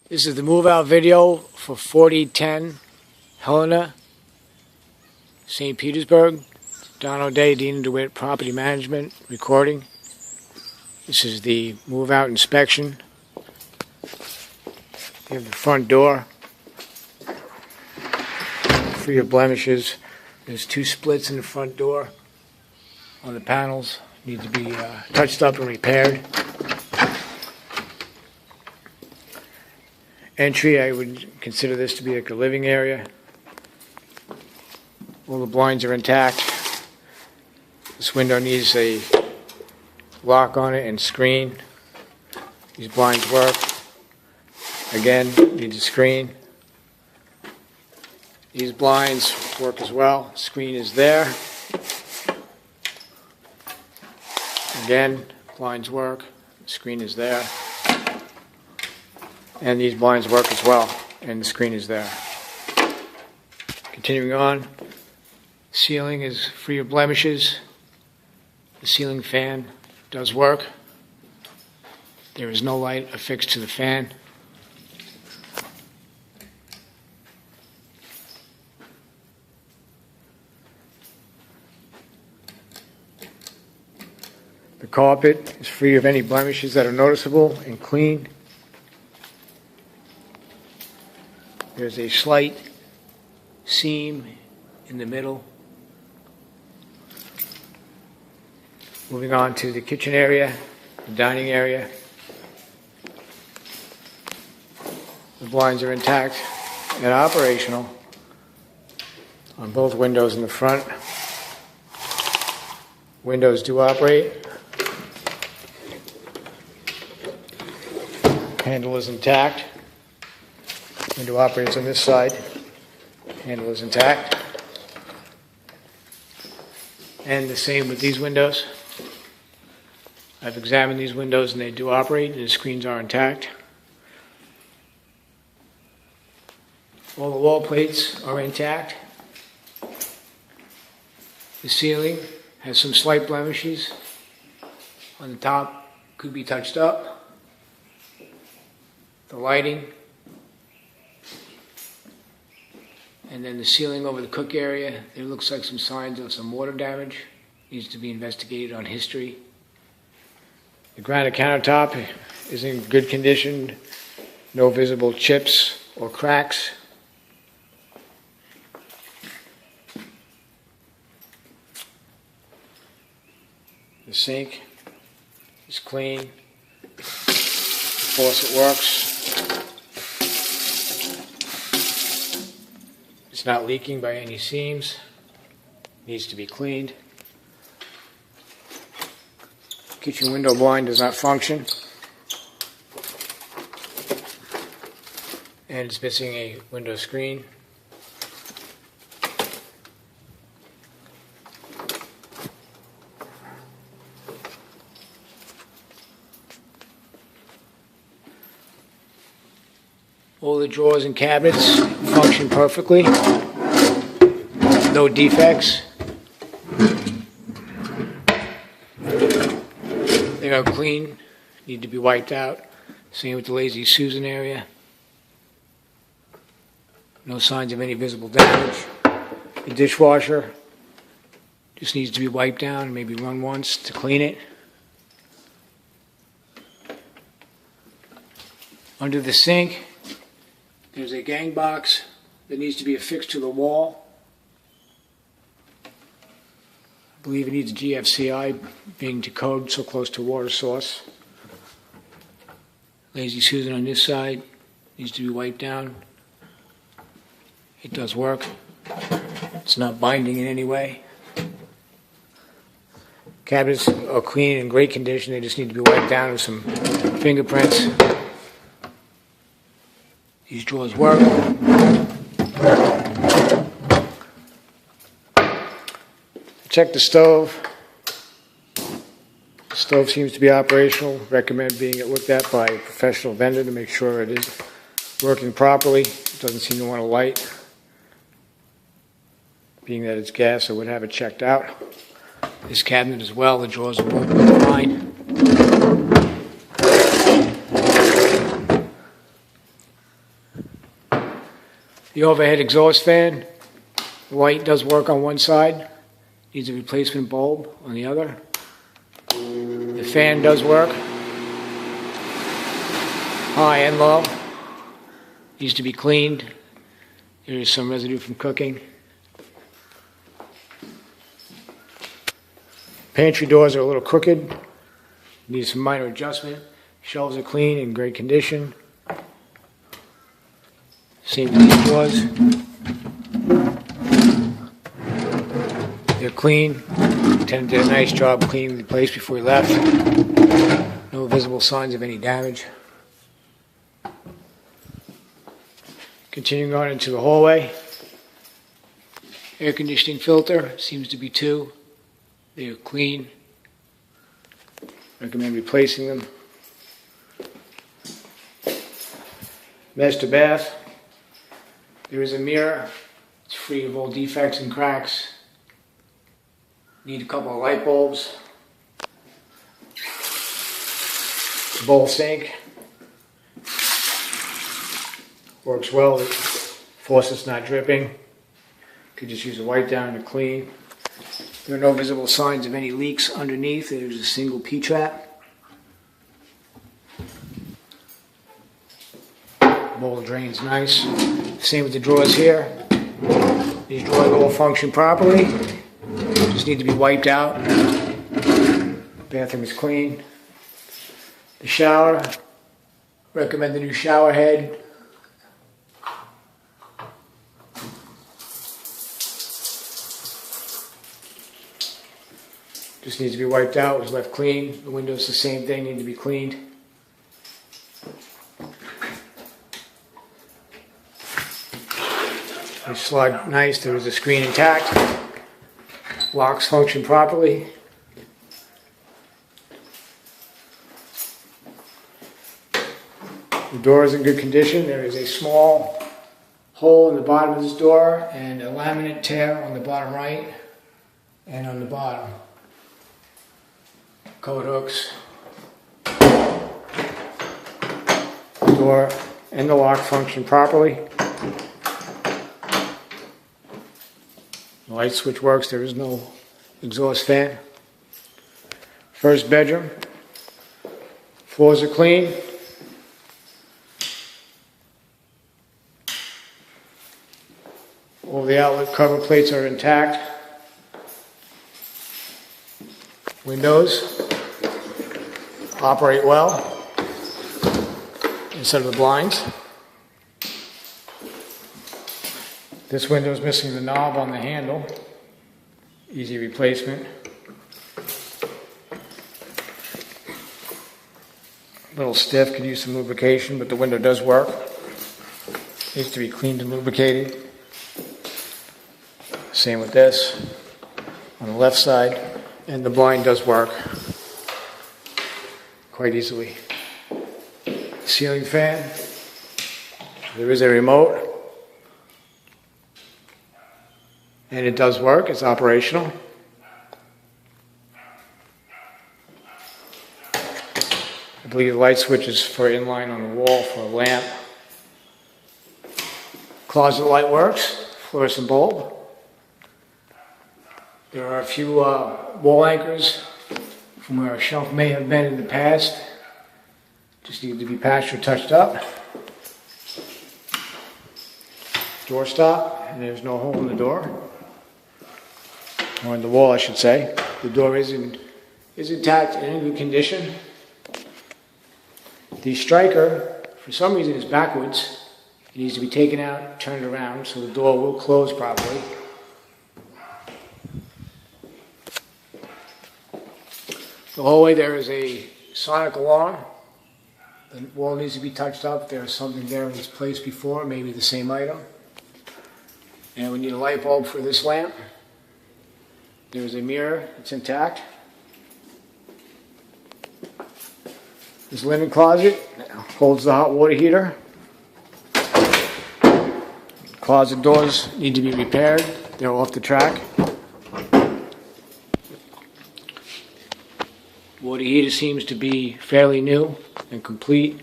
This is the move-out video for 4010 Helena, St. Petersburg. Don O'Day, Dean DeWitt Property Management, recording. This is the move-out inspection. You have the front door, free of blemishes. There's two splits in the front door on the panels. Need to be touched up and repaired. Entry, I would consider this to be like a living area. All the blinds are intact. This window needs a lock on it and screen. These blinds work. Again, needs a screen. These blinds work as well. Screen is there. Again, blinds work. Screen is there. And these blinds work as well, and the screen is there. Continuing on, ceiling is free of blemishes. The ceiling fan does work. There is no light affixed to the fan. The carpet is free of any blemishes that are noticeable and clean. There's a slight seam in the middle. Moving on to the kitchen area, the dining area. The blinds are intact and operational on both windows in the front. Windows do operate. Handle is intact. Window operates on this side. Handle is intact. And the same with these windows. I've examined these windows and they do operate and the screens are intact. All the wall plates are intact. The ceiling has some slight blemishes. On the top could be touched up. The lighting. And then the ceiling over the cook area, there looks like some signs of some water damage. Needs to be investigated on history. The granite countertop is in good condition. No visible chips or cracks. The sink is clean. The faucet works. It's not leaking by any seams. Needs to be cleaned. Kitchen window blind does not function. And it's missing a window screen. All the drawers and cabinets function perfectly. No defects. They are clean, need to be wiped out. Same with the Lazy Susan area. No signs of any visible damage. The dishwasher just needs to be wiped down, maybe run once to clean it. Under the sink, there's a gang box that needs to be affixed to the wall. I believe it needs GFCI, being to code so close to water source. Lazy Susan on this side needs to be wiped down. It does work. It's not binding in any way. Cabinets are clean and in great condition. They just need to be wiped down with some fingerprints. These drawers work. Check the stove. The stove seems to be operational. Recommend being looked at by a professional vendor to make sure it is working properly. It doesn't seem to want to light. Being that it's gas, I would have it checked out. This cabinet as well, the drawers are working fine. The overhead exhaust fan, the light does work on one side, needs a replacement bulb on the other. The fan does work, high and low, needs to be cleaned. There is some residue from cooking. Pantry doors are a little crooked, need some minor adjustment. Shelves are clean, in great condition. Same with these drawers. They're clean. Tenant did a nice job cleaning the place before he left. No visible signs of any damage. Continuing on into the hallway. Air conditioning filter, seems to be 2. They are clean. Recommend replacing them. Master bath. There is a mirror. It's free of all defects and cracks. Need a couple of light bulbs. Bowl sink. Works well. The faucet's not dripping. Could just use a wipe down to clean. There are no visible signs of any leaks underneath. There's a single P-trap. Bowl drains nice. Same with the drawers here. These drawers all function properly. Just need to be wiped out. Bathroom is clean. The shower. Recommend the new shower head. Just needs to be wiped out, was left clean. The windows the same thing, need to be cleaned. They slide nice, there is a screen intact. Locks function properly. The door is in good condition. There is a small hole in the bottom of this door and a laminate tear on the bottom right and on the bottom. Coat hooks, the door and the lock function properly. The light switch works, there is no exhaust fan. First bedroom, floors are clean. All the outlet cover plates are intact. Windows operate well instead of the blinds. This window is missing the knob on the handle. Easy replacement. A little stiff, could use some lubrication, but the window does work. Needs to be cleaned and lubricated. Same with this on the left side, and the blind does work quite easily. Ceiling fan. There is a remote, and it does work. It's operational. I believe the light switch is for inline on the wall for a lamp. Closet light works. Fluorescent bulb. There are a few wall anchors from where a shelf may have been in the past. Just need to be patched or touched up. Door stop, and there's no hole in the door. Or in the wall, I should say. The door is intact and in good condition. The striker, for some reason, is backwards. It needs to be taken out, turned around, so the door will close properly. The hallway, there is a sonic alarm. The wall needs to be touched up. There is something there in its place before, maybe the same item. And we need a light bulb for this lamp. There's a mirror, it's intact. This linen closet holds the hot water heater. Closet doors need to be repaired. They're off the track. Water heater seems to be fairly new and complete.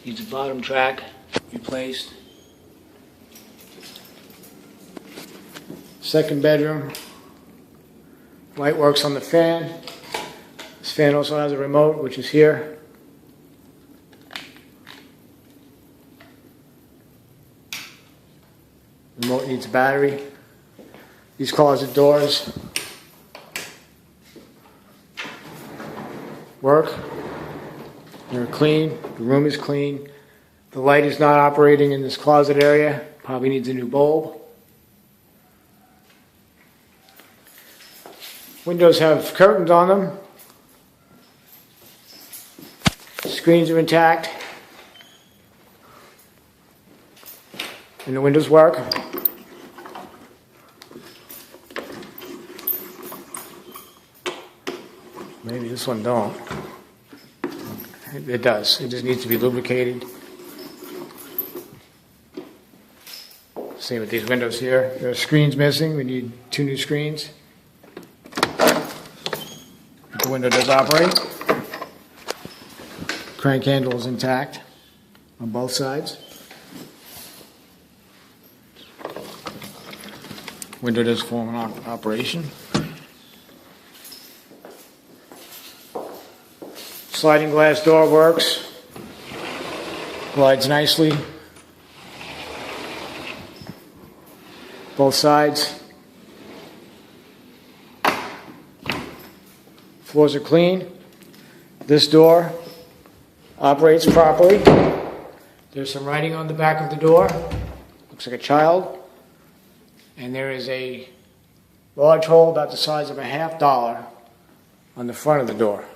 Needs a bottom track replaced. Second bedroom. Light works on the fan. This fan also has a remote, which is here. Remote needs a battery. These closet doors work. They're clean. The room is clean. The light is not operating in this closet area. Probably needs a new bulb. Windows have curtains on them. Screens are intact. And the windows work. Maybe this one don't. It does. It just needs to be lubricated. Same with these windows here. There are screens missing. We need 2 new screens. The window does operate. Crank handle is intact on both sides. Window does form an operation. Sliding glass door works. Glides nicely. Both sides. Floors are clean. This door operates properly. There's some writing on the back of the door. Looks like a child. And there is a large hole about the size of a $50 on the front of the door.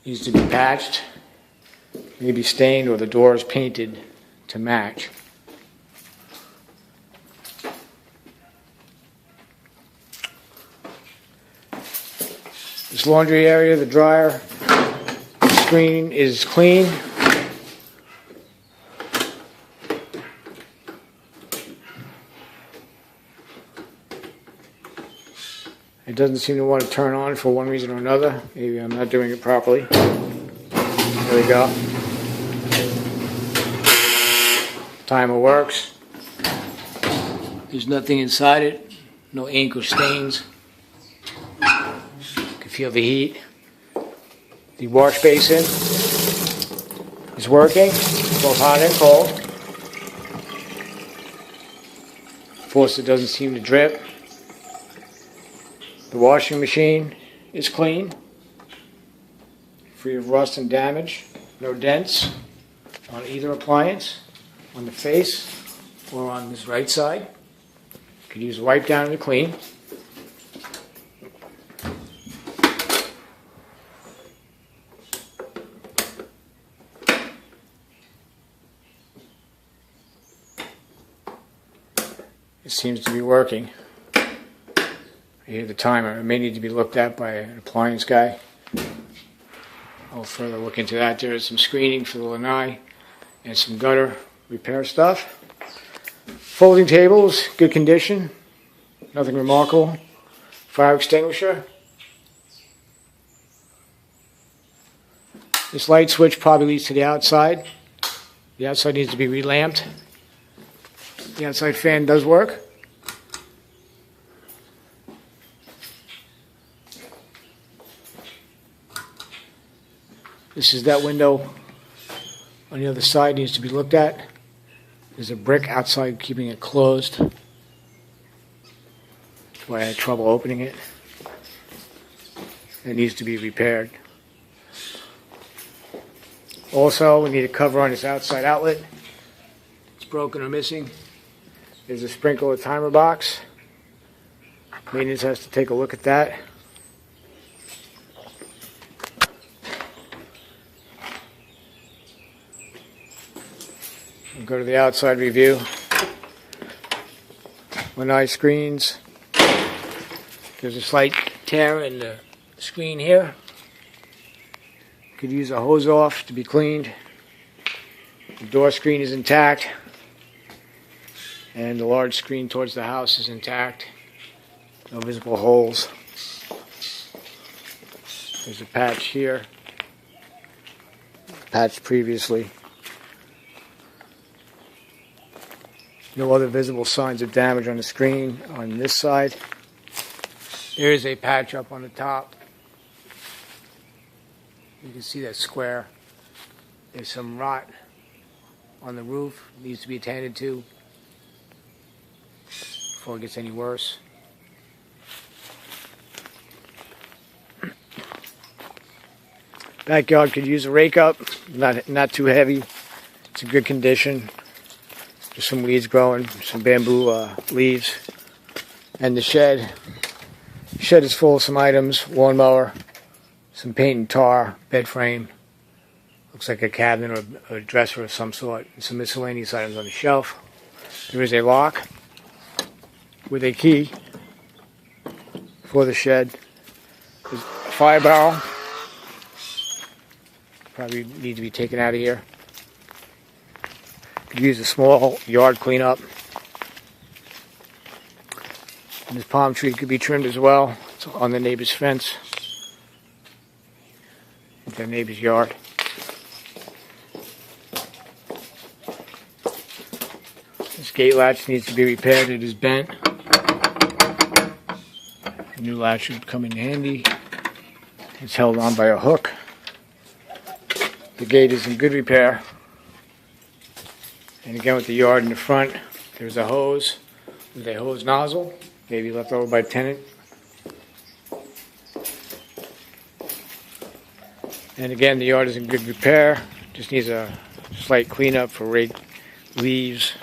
Needs to be patched, maybe stained, or the door is painted to match. This laundry area, the dryer, the screen is clean. It doesn't seem to want to turn on for one reason or another. Maybe I'm not doing it properly. There we go. Timer works. There's nothing inside it. No ink or stains. You can feel the heat. The wash basin is working, both hot and cold. Faucet doesn't seem to drip. The washing machine is clean, free of rust and damage, no dents on either appliance, on the face or on this right side. You could use a wipe down to clean. It seems to be working. I hear the timer. It may need to be looked at by an appliance guy. I'll further look into that. There is some screening for the lanai and some gutter repair stuff. Folding tables, good condition. Nothing remarkable. Fire extinguisher. This light switch probably leads to the outside. The outside needs to be relamped. The outside fan does work. This is that window on the other side, needs to be looked at. There's a brick outside keeping it closed. That's why I had trouble opening it. It needs to be repaired. Also, we need a cover on this outside outlet. It's broken or missing. There's a sprinkler timer box. Maintenance has to take a look at that. Go to the outside review. Lanai screens. There's a slight tear in the screen here. Could use a hose off to be cleaned. The door screen is intact. And the large screen towards the house is intact. No visible holes. There's a patch here. patched previously. No other visible signs of damage on the screen on this side. There is a patch up on the top. You can see that square. There's some rot on the roof. It needs to be attended to before it gets any worse. Backyard could use a rake up. Not too heavy. It's in good condition. Just some weeds growing, some bamboo leaves. And the shed. The shed is full of some items: lawnmower, some paint and tar, bed frame. Looks like a cabinet or a dresser of some sort. And some miscellaneous items on the shelf. There is a lock with a key for the shed. There's a fire barrel. Probably need to be taken out of here. Could use a small yard cleanup. And this palm tree could be trimmed as well. It's on the neighbor's fence. Their neighbor's yard. This gate latch needs to be repaired. It is bent. A new latch should come in handy. It's held on by a hook. The gate is in good repair. And again, with the yard in the front, there's a hose with a hose nozzle, maybe left over by tenant. And again, the yard is in good repair. Just needs a slight cleanup for rake leaves.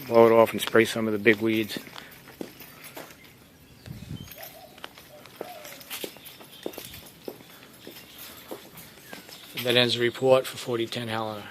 Blow it off and spray some of the big weeds. That ends the report for 4010 Helena.